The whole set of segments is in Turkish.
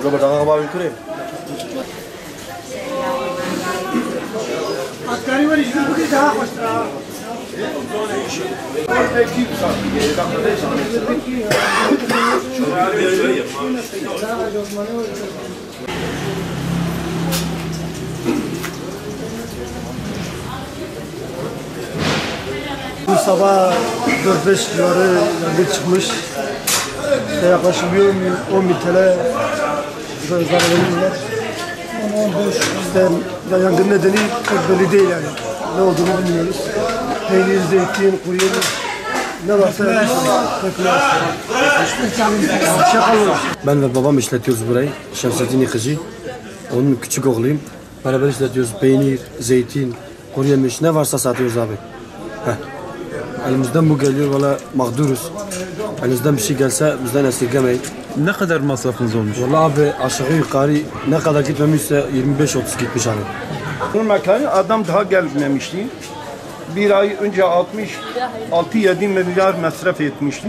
Berapa tangga kebabin kure? Asgari var işte bu daha hoştur. Bu sabah 4-5 civarı yangın çıkmış. İşte yaklaşık 10 bin TL zarar verirler. 15 işte yangın nedeni çok belli değil yani. Ne olduğunu bilmiyoruz. Peynir, zeytin, kuru yemiş ne varsa ben ve babam işletiyoruz burayı. Şemsettin Yıkıcı. Onun küçük oğluyum. Beraber işletiyoruz. Peynir, zeytin, kuru yemiş ne varsa satıyoruz abi. Elimizden bu geliyor valla mağduruz. Elinizden bir şey gelse bizden esirgemeyin. Ne kadar masrafınız olmuş? Valla abi aşağı yukarı ne kadar gitmemişse 25-30 gitmiş abi. Bunun mekanı adam daha gelmemişti. Bir ay önce 66-7 milyar masraf etmişti.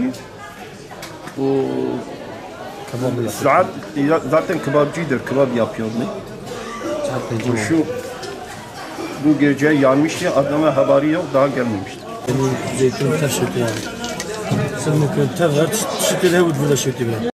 O zaten kebapçıdır, kebap yapıyordu. Bu gece yanmıştı, adama haberi yok, daha gelmemişti. Benim zeytin ters şöyle yani. Sen mümkün tev var, çiftleri hep böyle şöyle.